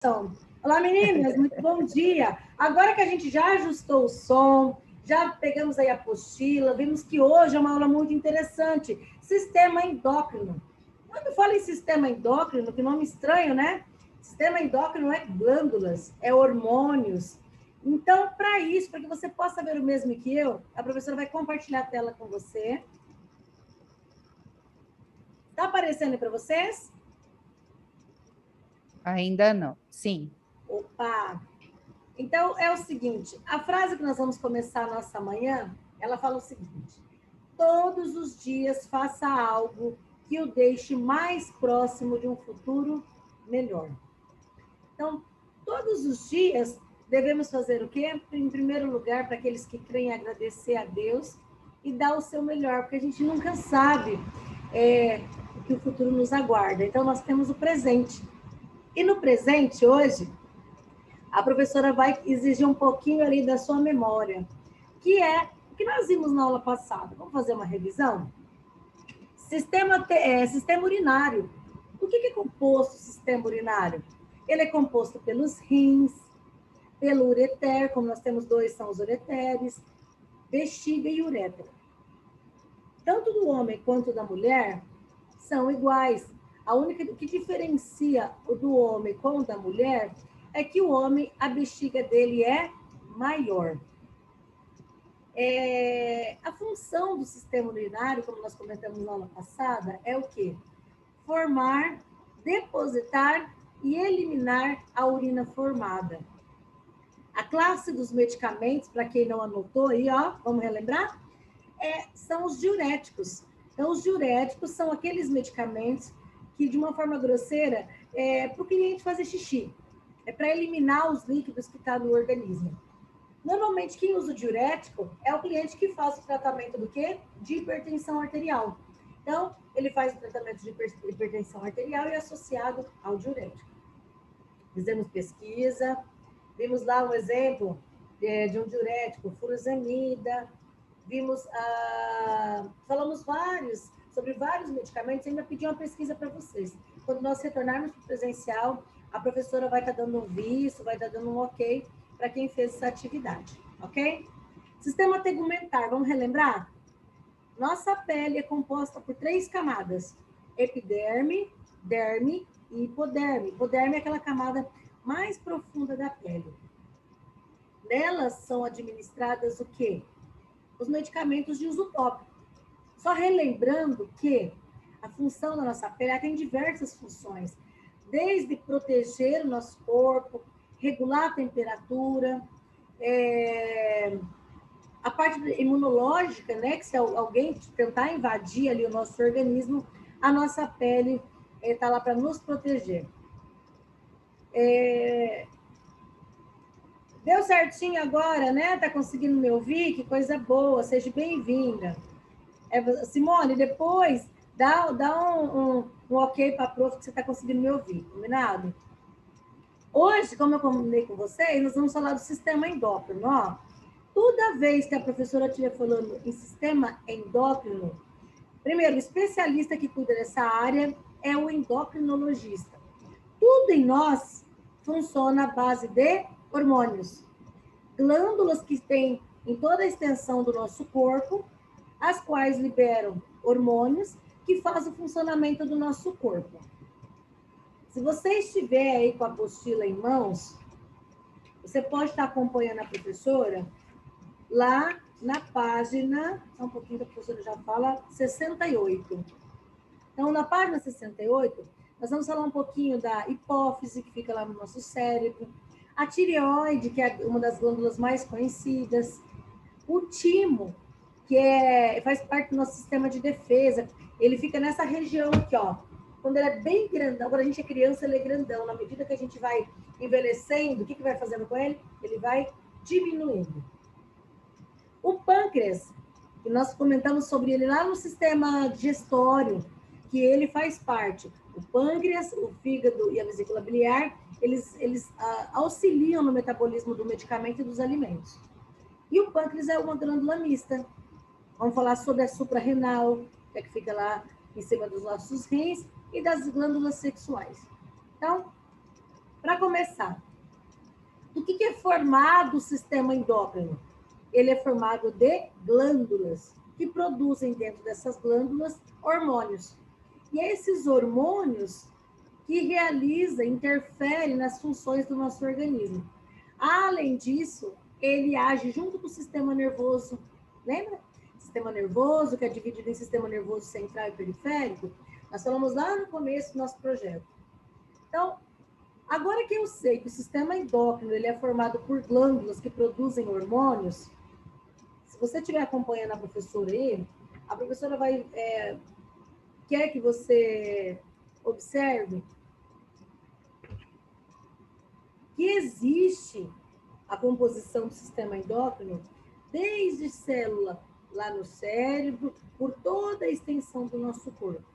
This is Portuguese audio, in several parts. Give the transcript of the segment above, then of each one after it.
gravação. Olá, meninas, muito bom dia. Agora que a gente já ajustou o som, já pegamos aí a apostila, vimos que hoje é uma aula muito interessante. Sistema endócrino. Quando fala em sistema endócrino, que nome estranho, né? Sistema endócrino é glândulas, é hormônios. Então, para isso, para que você possa ver o mesmo que eu, a professora vai compartilhar a tela com você. Está aparecendo para vocês? Ainda não, sim. Opa! Então, é o seguinte, a frase que nós vamos começar a nossa manhã, ela fala o seguinte: todos os dias faça algo que o deixe mais próximo de um futuro melhor. Então, todos os dias devemos fazer o quê? Em primeiro lugar, para aqueles que creem, agradecer a Deus e dar o seu melhor, porque a gente nunca sabe o que o futuro nos aguarda. Então, nós temos o presente. E no presente, hoje, a professora vai exigir um pouquinho ali da sua memória, que é o que nós vimos na aula passada. Vamos fazer uma revisão? Sistema urinário. O que é composto o sistema urinário? Ele é composto pelos rins, pelo ureter, como nós temos dois, são os ureteres, bexiga e uretra. Tanto do homem quanto da mulher são iguais. A única que diferencia o do homem com o da mulher é que o homem, a bexiga dele é maior. A função do sistema urinário, como nós comentamos na aula passada, é o quê? Formar, depositar e eliminar a urina formada. A classe dos medicamentos, para quem não anotou aí, ó, vamos relembrar? São os diuréticos. Então, os diuréticos são aqueles medicamentos que, de uma forma grosseira, para o cliente fazer xixi. É para eliminar os líquidos que estão no organismo. Normalmente, quem usa o diurético é o cliente que faz o tratamento do quê? De hipertensão arterial. Então, ele faz o tratamento de hipertensão arterial e é associado ao diurético. Fizemos pesquisa, vimos lá um exemplo de um diurético, furosemida, falamos sobre vários medicamentos, ainda pedi uma pesquisa para vocês. Quando nós retornarmos para o presencial, a professora vai estar dando um visto, vai estar dando um ok para quem fez essa atividade, ok? Sistema tegumentar, vamos relembrar? Nossa pele é composta por 3 camadas: epiderme, derme e hipoderme. Hipoderme é aquela camada mais profunda da pele. Nelas são administradas o quê? Os medicamentos de uso tópico. Só relembrando que a função da nossa pele tem diversas funções, desde proteger o nosso corpo, regular a temperatura, a parte imunológica, né, que se alguém tentar invadir ali o nosso organismo, a nossa pele está lá para nos proteger. Deu certinho agora, né? Tá conseguindo me ouvir? Que coisa boa, seja bem-vinda. Simone, depois dá um ok para a prof que você está conseguindo me ouvir, combinado? Hoje, como eu combinei com vocês, nós vamos falar do sistema endócrino, ó. Toda vez que a professora estiver falando em sistema endócrino, primeiro, o especialista que cuida dessa área é o endocrinologista. Tudo em nós funciona à base de hormônios. Glândulas que tem em toda a extensão do nosso corpo, as quais liberam hormônios que fazem o funcionamento do nosso corpo. Se você estiver aí com a apostila em mãos, você pode estar acompanhando a professora lá na página, só um pouquinho que a professora já fala, 68. Então, na página 68, nós vamos falar um pouquinho da hipófise, que fica lá no nosso cérebro, a tireoide, que é uma das glândulas mais conhecidas, o timo, que faz parte do nosso sistema de defesa, ele fica nessa região aqui, ó. Quando ele é bem grandão, quando a gente é criança, ele é grandão. Na medida que a gente vai envelhecendo, o que vai fazendo com ele? Ele vai diminuindo. O pâncreas, que nós comentamos sobre ele lá no sistema digestório, que ele faz parte. O pâncreas, o fígado e a vesícula biliar, eles auxiliam no metabolismo do medicamento e dos alimentos. E o pâncreas é uma glândula mista. Vamos falar sobre a suprarrenal, que fica lá em cima dos nossos rins, e das glândulas sexuais. Então, Para começar, do que é formado o sistema endócrino? Ele é formado de glândulas, que produzem dentro dessas glândulas hormônios. E é esses hormônios que realizam, interferem nas funções do nosso organismo. Além disso, ele age junto com o sistema nervoso. Lembra? Sistema nervoso, que é dividido em sistema nervoso central e periférico. Nós falamos lá no começo do nosso projeto. Então, agora que eu sei que o sistema endócrino ele é formado por glândulas que produzem hormônios, se você estiver acompanhando a professora aí, a professora vai quer que você observe que existe a composição do sistema endócrino desde célula lá no cérebro, por toda a extensão do nosso corpo.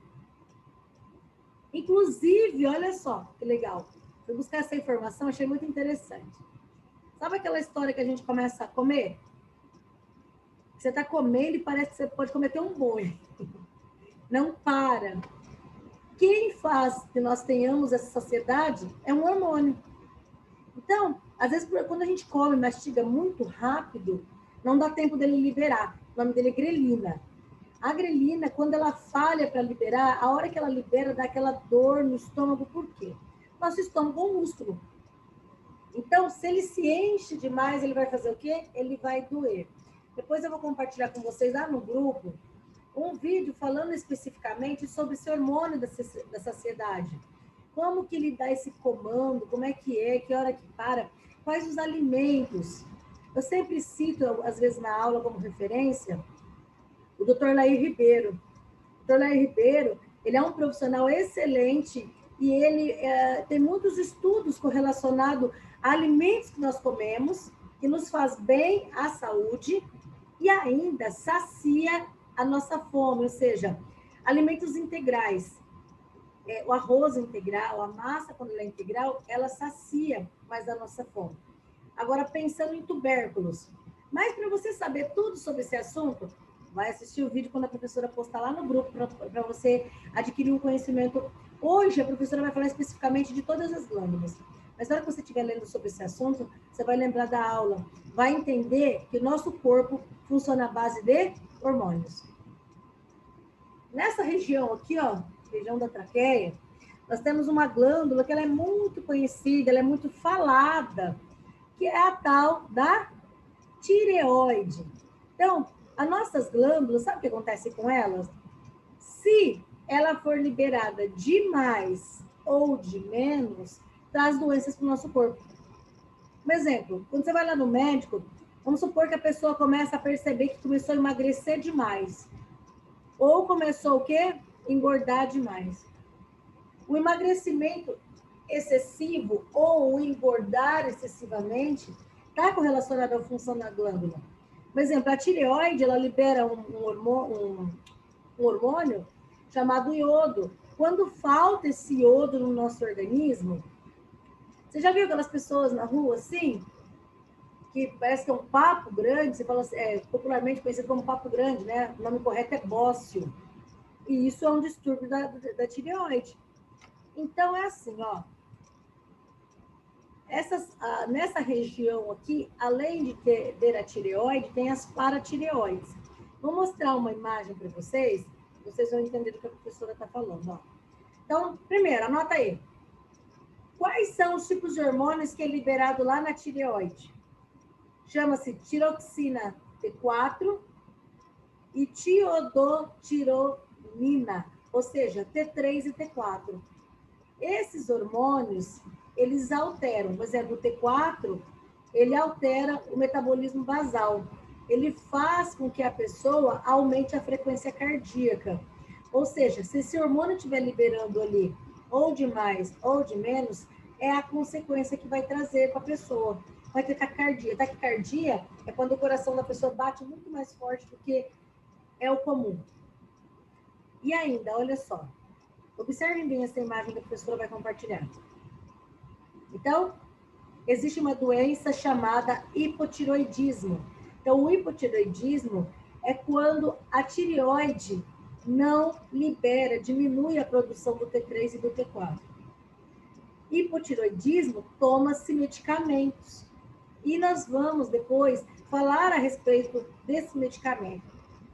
Inclusive, olha só que legal, fui buscar essa informação, achei muito interessante. Sabe aquela história que a gente começa a comer? Você está comendo e parece que você pode comer até um boi. Não para. Quem faz que nós tenhamos essa saciedade é um hormônio. Então, às vezes, quando a gente come, mastiga muito rápido, não dá tempo dele liberar. O nome dele é grelina. A grelina, quando ela falha para liberar, a hora que ela libera, dá aquela dor no estômago. Por quê? Nosso estômago é um músculo. Então, se ele se enche demais, ele vai fazer o quê? Ele vai doer. Depois eu vou compartilhar com vocês lá no grupo um vídeo falando especificamente sobre esse hormônio da saciedade. Como que ele dá esse comando, como é, que hora que para, quais os alimentos. Eu sempre cito, às vezes na aula como referência, o Dr. Lair Ribeiro. O Dr. Lair Ribeiro, ele é um profissional excelente e ele tem muitos estudos correlacionados a alimentos que nós comemos, que nos faz bem à saúde e ainda sacia a nossa fome, ou seja, alimentos integrais. O arroz integral, a massa, quando ela é integral, ela sacia mais a nossa fome. Agora, pensando em tubérculos. Mas para você saber tudo sobre esse assunto, vai assistir o vídeo quando a professora postar lá no grupo, para você adquirir um conhecimento. Hoje, a professora vai falar especificamente de todas as glândulas. Mas na hora que você estiver lendo sobre esse assunto, você vai lembrar da aula. Vai entender que o nosso corpo funciona à base de hormônios. Nessa região aqui, ó, região da traqueia, nós temos uma glândula que ela é muito conhecida, ela é muito falada, que é a tal da tireoide. Então, as nossas glândulas, sabe o que acontece com elas? Se ela for liberada de mais ou de menos, traz doenças para o nosso corpo. Por exemplo, quando você vai lá no médico, vamos supor que a pessoa começa a perceber que começou a emagrecer demais. Ou começou o quê? Engordar demais. O emagrecimento excessivo ou o engordar excessivamente está correlacionado à função da glândula. Por exemplo, a tireoide, ela libera um hormônio chamado iodo. Quando falta esse iodo no nosso organismo, você já viu aquelas pessoas na rua assim? Que parece que é um papo grande, você fala assim, popularmente conhecido como papo grande, né? O nome correto é bócio. E isso é um distúrbio da tireoide. Então, é assim, ó. Nessa região aqui, além de ter a tireoide, tem as paratireoides. Vou mostrar uma imagem para vocês vão entender do que a professora está falando, ó. Então, primeiro, anota aí. Quais são os tipos de hormônios que é liberado lá na tireoide? Chama-se tiroxina T4 e tiodotironina, ou seja, T3 e T4. Esses hormônios, eles alteram, por exemplo, o T4, ele altera o metabolismo basal. Ele faz com que a pessoa aumente a frequência cardíaca. Ou seja, se esse hormônio estiver liberando ali, ou de mais ou de menos, é a consequência que vai trazer para a pessoa. Vai ter taquicardia. Taquicardia é quando o coração da pessoa bate muito mais forte do que é o comum. E ainda, olha só. Observem bem essa imagem que a professora vai compartilhar. Então, existe uma doença chamada hipotiroidismo. Então, o hipotiroidismo é quando a tireoide não libera, diminui a produção do T3 e do T4. hipotireoidismo, toma-se medicamentos. E nós vamos depois falar a respeito desse medicamento.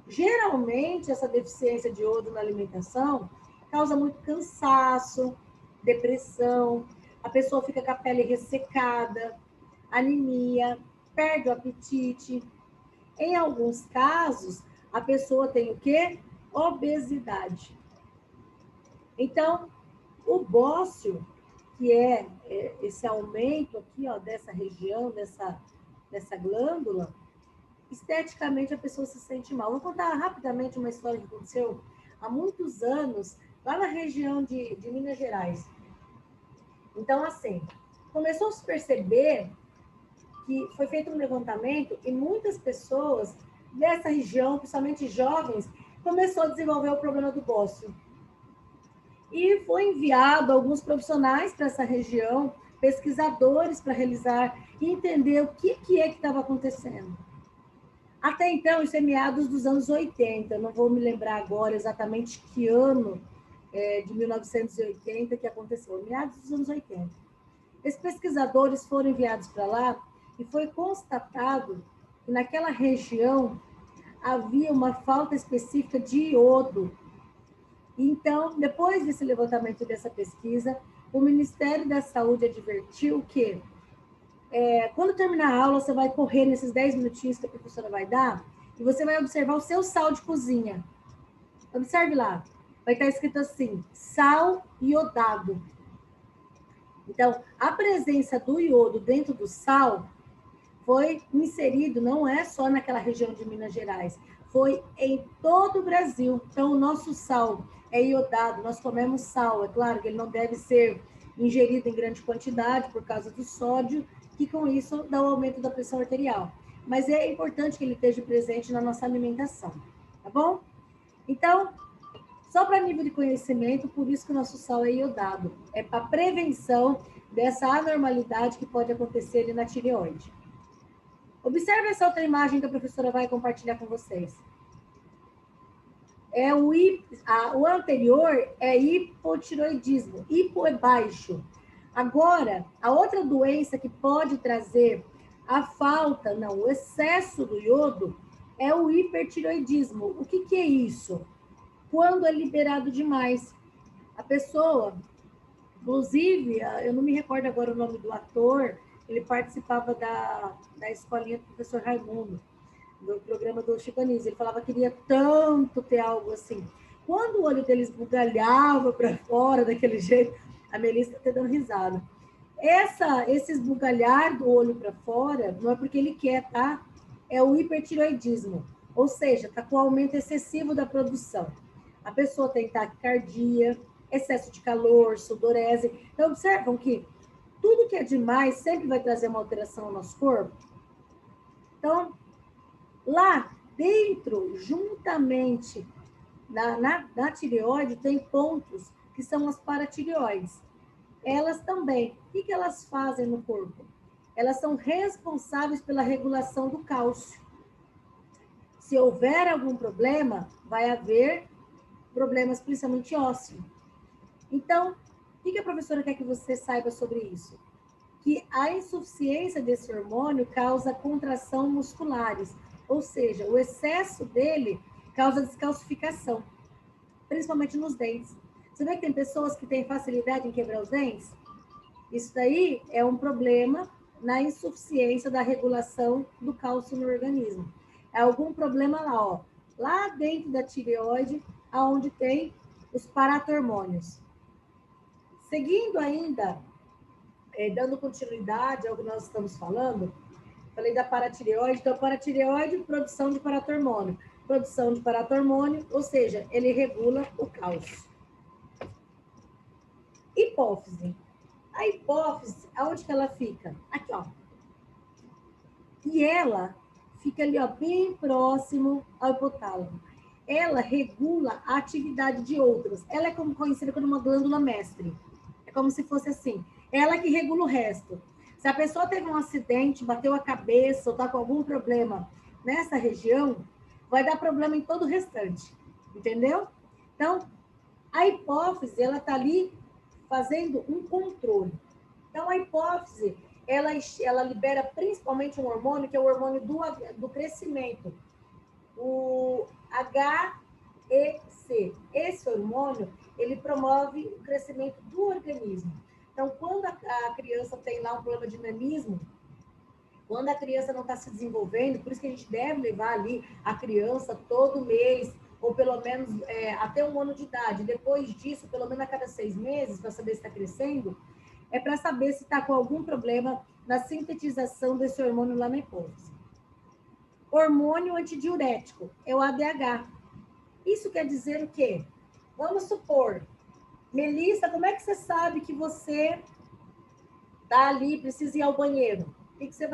Geralmente, essa deficiência de iodo na alimentação causa muito cansaço, depressão, a pessoa fica com a pele ressecada, anemia, perde o apetite. Em alguns casos, a pessoa tem o quê? Obesidade. Então, o bócio, que é esse aumento aqui, ó, dessa região, dessa glândula, esteticamente a pessoa se sente mal. Vou contar rapidamente uma história que aconteceu há muitos anos, lá na região de Minas Gerais. Então, assim, começou a se perceber que foi feito um levantamento e muitas pessoas dessa região, principalmente jovens, começou a desenvolver o problema do bócio. E foi enviado alguns profissionais para essa região, pesquisadores para realizar e entender o que é que estava acontecendo. Até então, isso é meados dos anos 80, não vou me lembrar agora exatamente que ano de 1980 que aconteceu, meados dos anos 80. Esses pesquisadores foram enviados para lá e foi constatado que naquela região havia uma falta específica de iodo. Então, depois desse levantamento dessa pesquisa, o Ministério da Saúde advertiu que quando terminar a aula, você vai correr nesses 10 minutinhos que a professora vai dar e você vai observar o seu sal de cozinha. Observe lá. Vai estar escrito assim, sal iodado. Então, a presença do iodo dentro do sal foi inserido, não é só naquela região de Minas Gerais, foi em todo o Brasil. Então, o nosso sal é iodado, nós comemos sal. É claro que ele não deve ser ingerido em grande quantidade por causa do sódio, que com isso dá um aumento da pressão arterial. Mas é importante que ele esteja presente na nossa alimentação, tá bom? Então, só para nível de conhecimento, por isso que o nosso sal é iodado. É para prevenção dessa anormalidade que pode acontecer ali na tireoide. Observe essa outra imagem que a professora vai compartilhar com vocês. O anterior é hipotireoidismo. Hipo é baixo. Agora, a outra doença que pode trazer a falta, não, o excesso do iodo é o hipertireoidismo. O que é isso? Quando é liberado demais. A pessoa, inclusive, eu não me recordo agora o nome do ator, ele participava da escolinha do professor Raimundo, do programa do Chico Anísio. Ele falava que queria tanto ter algo assim. Quando o olho dele esbugalhava para fora daquele jeito, a Melissa está dando risada. Esse esbugalhar do olho para fora não é porque ele quer, tá? É o hipertireoidismo, ou seja, está com aumento excessivo da produção. A pessoa tem taquicardia, excesso de calor, sudorese. Então, observam que tudo que é demais sempre vai trazer uma alteração ao nosso corpo. Então, lá dentro, juntamente na tireoide, tem pontos que são as paratireoides. Elas também, o que elas fazem no corpo? Elas são responsáveis pela regulação do cálcio. Se houver algum problema, vai haver problemas, principalmente ósseos. Então, o que a professora quer que você saiba sobre isso? Que a insuficiência desse hormônio causa contração musculares, ou seja, o excesso dele causa descalcificação, principalmente nos dentes. Você vê que tem pessoas que têm facilidade em quebrar os dentes? Isso daí é um problema na insuficiência da regulação do cálcio no organismo. É algum problema lá, ó, lá dentro da tireoide, aonde tem os paratormônios. Seguindo ainda, dando continuidade ao que nós estamos falando, falei da paratireoide. Então, paratireoide, produção de paratormônio. Produção de paratormônio, ou seja, ele regula o cálcio. Hipófise. A hipófise, aonde que ela fica? Aqui, ó. E ela fica ali, ó, bem próximo ao hipotálamo. Ela regula a atividade de outras. Ela é como conhecida como uma glândula mestre. É como se fosse assim. Ela que regula o resto. Se a pessoa teve um acidente, bateu a cabeça ou está com algum problema nessa região, vai dar problema em todo o restante. Entendeu? Então, a hipófise, ela está ali fazendo um controle. Então, a hipófise, ela libera principalmente um hormônio, que é o hormônio do crescimento, o HEC. Esse hormônio, ele promove o crescimento do organismo. Então, quando a criança tem lá um problema de nanismo, quando a criança não está se desenvolvendo, por isso que a gente deve levar ali a criança todo mês, ou pelo menos até 1 ano de idade. Depois disso, pelo menos a cada 6 meses, para saber se está crescendo, é para saber se está com algum problema na sintetização desse hormônio lá na hipófise. Hormônio antidiurético, é o ADH. Isso quer dizer o quê? Vamos supor, Melissa, como é que você sabe que você está ali, precisa ir ao banheiro? O que você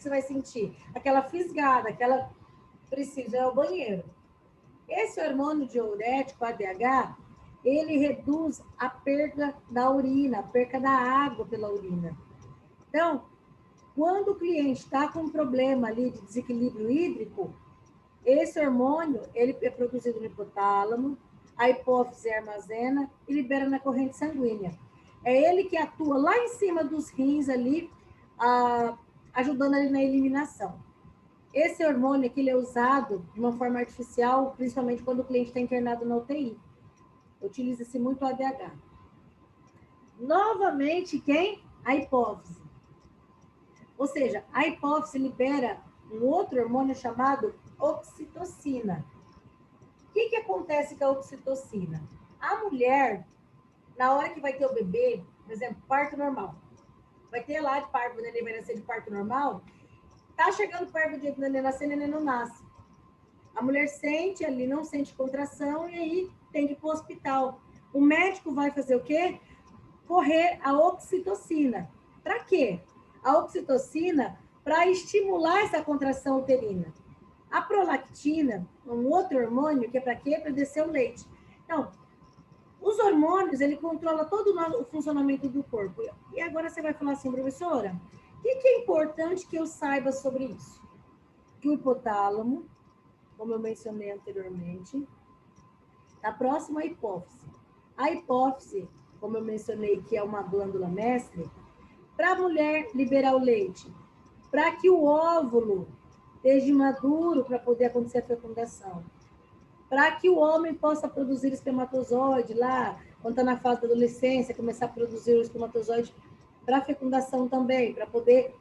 vai sentir? Aquela fisgada, aquela precisa ir ao banheiro. Esse hormônio diurético, ADH, ele reduz a perda da urina, a perda da água pela urina. Então, quando o cliente está com um problema ali de desequilíbrio hídrico, esse hormônio, ele é produzido no hipotálamo, a hipófise armazena e libera na corrente sanguínea. É ele que atua lá em cima dos rins ali, ajudando ali na eliminação. Esse hormônio aqui, ele é usado de uma forma artificial, principalmente quando o cliente está internado na UTI. Utiliza-se muito o ADH. Novamente, quem? A hipófise. Ou seja, a hipófise libera um outro hormônio chamado oxitocina. O que acontece com a oxitocina? A mulher, na hora que vai ter o bebê, por exemplo, parto normal, vai ter lá de parto, o neném vai nascer de parto normal, tá chegando perto do dia do neném nascer, o neném não nasce. A mulher sente ali, não sente contração, e aí tem que ir para o hospital. O médico vai fazer o quê? Correr a oxitocina. Para quê? A oxitocina para estimular essa contração uterina. A prolactina, um outro hormônio, que é para quê? Para descer o leite. Então, os hormônios, ele controla todo o funcionamento do corpo. E agora você vai falar assim, professora, o que é importante que eu saiba sobre isso? Que o hipotálamo, como eu mencionei anteriormente, está próximo à hipófise. A hipófise, como eu mencionei, que é uma glândula mestre, para a mulher liberar o leite, para que o óvulo esteja maduro para poder acontecer a fecundação, para que o homem possa produzir espermatozoide lá, quando está na fase da adolescência, começar a produzir o espermatozoide para fecundação também, para poder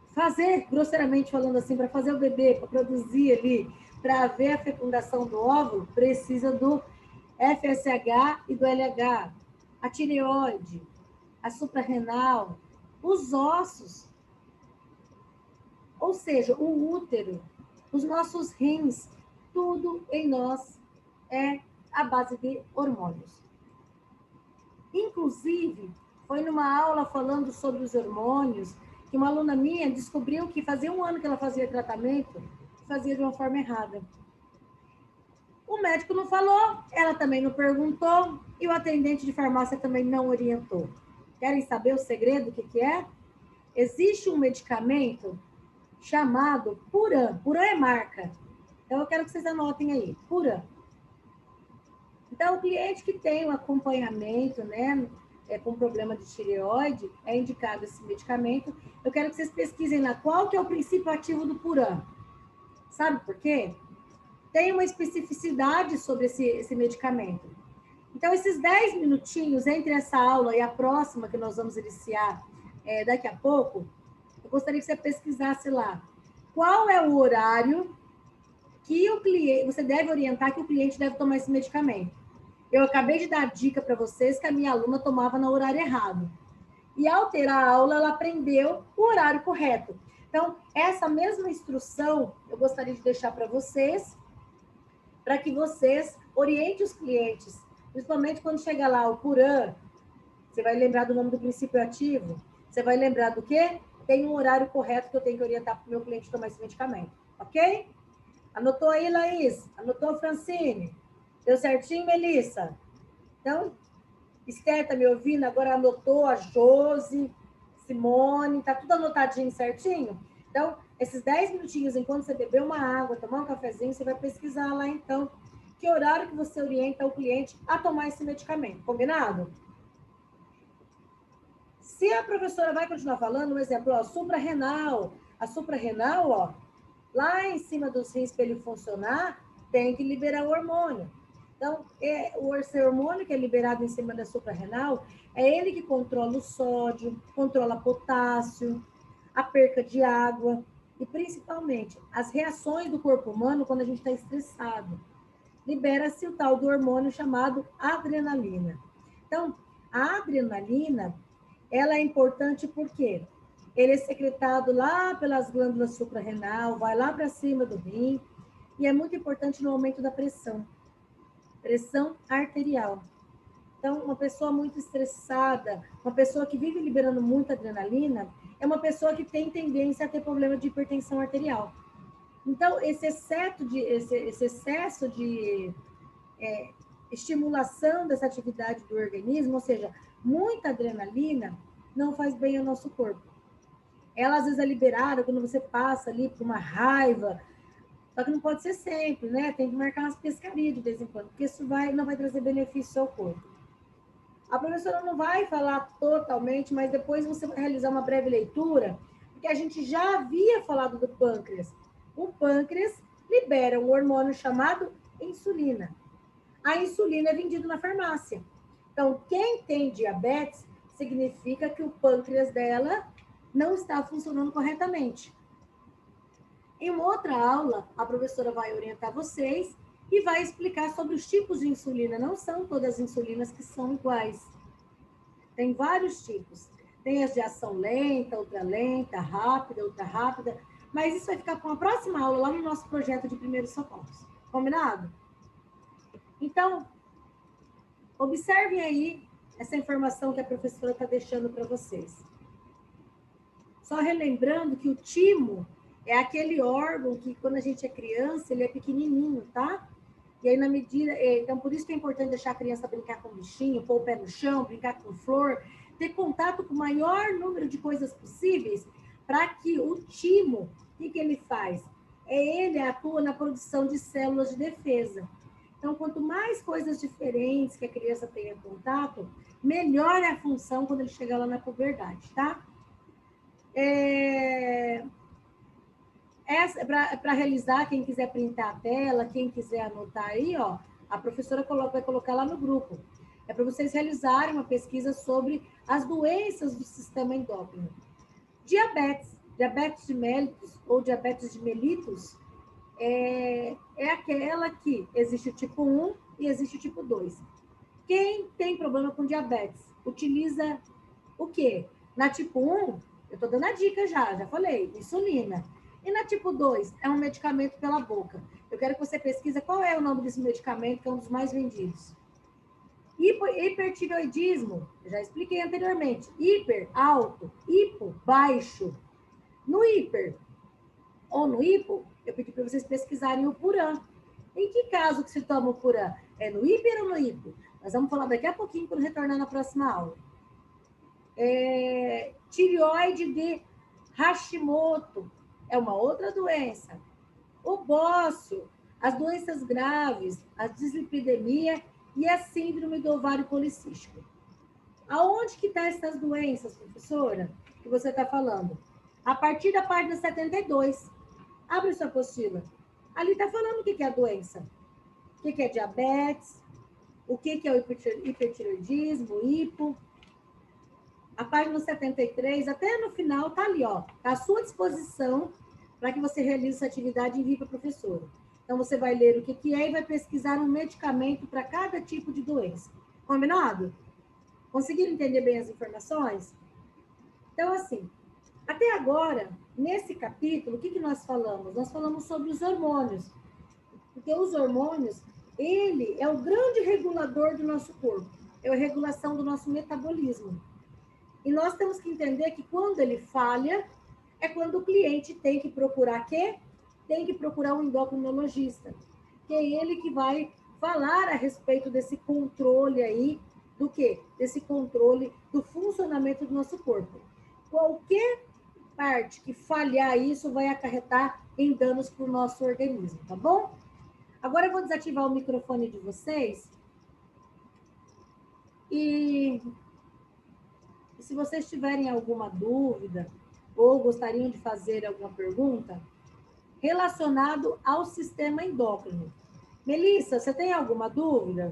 fazer, grosseiramente falando assim, para fazer o bebê, para produzir ali, para haver a fecundação do óvulo, precisa do FSH e do LH, a tireoide, a suprarrenal, os ossos, ou seja, o útero, os nossos rins, tudo em nós é a base de hormônios. Inclusive, foi numa aula falando sobre os hormônios que uma aluna minha descobriu que fazia 1 ano que ela fazia tratamento, fazia de uma forma errada. O médico não falou, ela também não perguntou e o atendente de farmácia também não orientou. Querem saber o segredo, o que é? Existe um medicamento chamado Puran. Puran é marca. Então, eu quero que vocês anotem aí. Puran. Então, o cliente que tem um acompanhamento, né, com problema de tireoide, é indicado esse medicamento. Eu quero que vocês pesquisem lá qual que é o princípio ativo do Puran. Sabe por quê? Tem uma especificidade sobre esse medicamento. Então, esses 10 minutinhos entre essa aula e a próxima que nós vamos iniciar daqui a pouco, eu gostaria que você pesquisasse lá. Qual é o horário que o cliente, você deve orientar que o cliente deve tomar esse medicamento? Eu acabei de dar a dica para vocês que a minha aluna tomava no horário errado. E ao ter a aula, ela aprendeu o horário correto. Então, essa mesma instrução eu gostaria de deixar para vocês, para que vocês orientem os clientes, principalmente quando chega lá o Puran, você vai lembrar do nome do princípio ativo, você vai lembrar do quê? Tem um horário correto que eu tenho que orientar para o meu cliente tomar esse medicamento, ok? Anotou aí, Laís? Anotou, Francine? Deu certinho, Melissa? Então, Esther tá me ouvindo? Agora anotou a Josi, Simone, tá tudo anotadinho certinho? Então, esses 10 minutinhos, enquanto você beber uma água, tomar um cafezinho, você vai pesquisar lá, então, que horário que você orienta o cliente a tomar esse medicamento, combinado? Se a professora vai continuar falando, um exemplo, ó, suprarrenal. A suprarrenal, ó, lá em cima dos rins, para ele funcionar, tem que liberar o hormônio. Então, esse hormônio que é liberado em cima da suprarrenal, é ele que controla o sódio, controla potássio, a perca de água e, principalmente, as reações do corpo humano quando a gente está estressado. Libera-se o tal do hormônio chamado adrenalina. Então, a adrenalina, ela é importante porque ele é secretado lá pelas glândulas suprarrenal, vai lá para cima do rim, e é muito importante no aumento da pressão arterial. Então, uma pessoa muito estressada, uma pessoa que vive liberando muita adrenalina, é uma pessoa que tem tendência a ter problema de hipertensão arterial. Então, esse excesso de estimulação dessa atividade do organismo, ou seja, muita adrenalina, não faz bem ao nosso corpo. Ela, às vezes, é liberada quando você passa ali por uma raiva, só que não pode ser sempre, né? Tem que marcar umas pescarias de vez em quando, porque isso não vai trazer benefício ao corpo. A professora não vai falar totalmente, mas depois você vai realizar uma breve leitura, porque a gente já havia falado do pâncreas. O pâncreas libera um hormônio chamado insulina. A insulina é vendida na farmácia. Então, quem tem diabetes, significa que o pâncreas dela não está funcionando corretamente. Em uma outra aula, a professora vai orientar vocês e vai explicar sobre os tipos de insulina. Não são todas as insulinas que são iguais. Tem vários tipos. Tem as de ação lenta, ultra rápida, mas isso vai ficar para uma próxima aula lá no nosso projeto de primeiros socorros. Combinado? Então, observem aí essa informação que a professora está deixando para vocês. Só relembrando que o timo é aquele órgão que, quando a gente é criança, ele é pequenininho, tá? E aí, na medida... Então, por isso que é importante deixar a criança brincar com o bichinho, pôr o pé no chão, brincar com flor, ter contato com o maior número de coisas possíveis, para que o timo, o que ele faz? Ele atua na produção de células de defesa. Então, quanto mais coisas diferentes que a criança tenha contato, melhor é a função quando ele chegar lá na puberdade, tá? Para realizar, quem quiser printar a tela, quem quiser anotar aí, ó, a professora vai colocar lá no grupo. É para vocês realizarem uma pesquisa sobre as doenças do sistema endócrino. Diabetes de mellitus ou diabetes de mellitus é aquela que existe o tipo 1 e existe o tipo 2. Quem tem problema com diabetes utiliza o quê? Na tipo 1, eu estou dando a dica já falei, insulina. E na tipo 2, é um medicamento pela boca. Eu quero que você pesquise qual é o nome desse medicamento, que é um dos mais vendidos. Hipertireoidismo, eu já expliquei anteriormente. Hiper, alto, hipo, baixo. No hiper ou no hipo, eu pedi para vocês pesquisarem o Puran. Em que caso que se toma o Puran? É no hiper ou no hipo? Nós vamos falar daqui a pouquinho quando retornar na próxima aula. Tireoide de Hashimoto é uma outra doença. O bócio, as doenças graves, a dislipidemia e a síndrome do ovário policístico. Aonde que estão essas doenças, professora, que você está falando? A partir da página 72. Abre sua apostila. Ali está falando o que é a doença. O que é diabetes, o que é o hipertireoidismo, hipo. A página 73, até no final, está ali, ó. Está à sua disposição para que você realize essa atividade e envie para a professora. Então, você vai ler o que é e vai pesquisar um medicamento para cada tipo de doença. Combinado? Conseguiram entender bem as informações? Então, assim, até agora, nesse capítulo, o que nós falamos? Nós falamos sobre os hormônios. Porque os hormônios, ele é o grande regulador do nosso corpo. É a regulação do nosso metabolismo. E nós temos que entender que quando ele falha, é quando o cliente tem que procurar quê? Tem que procurar um endocrinologista, que é ele que vai falar a respeito desse controle aí, do quê? Desse controle do funcionamento do nosso corpo. Qualquer parte que falhar isso vai acarretar em danos para o nosso organismo, tá bom? Agora eu vou desativar o microfone de vocês e E se vocês tiverem alguma dúvida ou gostariam de fazer alguma pergunta relacionado ao sistema endócrino. Melissa, você tem alguma dúvida?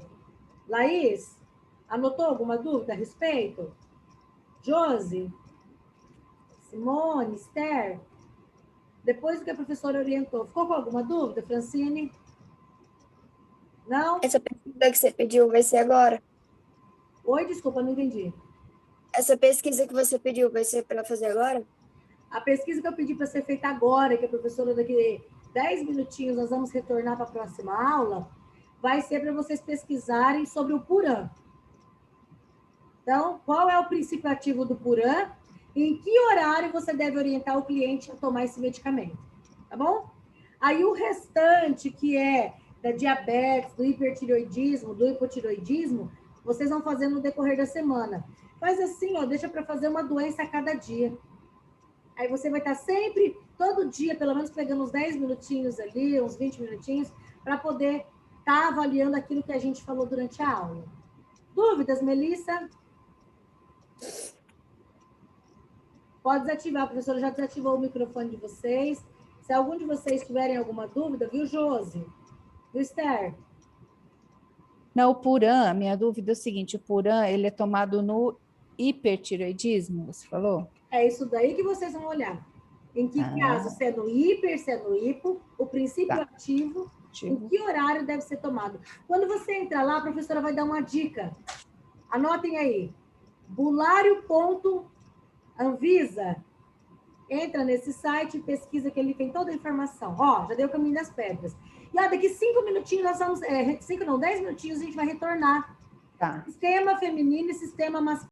Laís, anotou alguma dúvida a respeito? Josi? Simone? Esther? Depois do que a professora orientou, ficou com alguma dúvida, Francine? Não? Essa pesquisa que você pediu vai ser agora? Oi, desculpa, não entendi. Essa pesquisa que você pediu vai ser para fazer agora? A pesquisa que eu pedi para ser feita agora, que a professora daqui 10 minutinhos nós vamos retornar para a próxima aula, vai ser para vocês pesquisarem sobre o Puran. Então, qual é o princípio ativo do Puran? Em que horário você deve orientar o cliente a tomar esse medicamento? Tá bom? Aí o restante, que é da diabetes, do hipertireoidismo, do hipotireoidismo, vocês vão fazer no decorrer da semana. Faz assim, ó, deixa para fazer uma doença a cada dia. Aí você vai estar sempre, todo dia, pelo menos pegando uns 10 minutinhos ali, uns 20 minutinhos, para poder estar avaliando aquilo que a gente falou durante a aula. Dúvidas, Melissa? Pode desativar, a professora já desativou o microfone de vocês. Se algum de vocês tiverem alguma dúvida, viu, Josi? Viu, Esther? Não, o Puran, a minha dúvida é o seguinte, o Puran, ele é tomado no hipertireoidismo, você falou? É isso daí que vocês vão olhar. Em que caso, se é no hiper, se é no hipo, o princípio ativo, em que horário deve ser tomado. Quando você entra lá, a professora vai dar uma dica. Anotem aí. Bulario.anvisa. Entra nesse site, pesquisa que ele tem toda a informação. Ó, já deu o caminho das pedras. E ó, daqui 5 minutinhos nós vamos... 10 minutinhos a gente vai retornar. Tá. Sistema feminino e sistema masculino.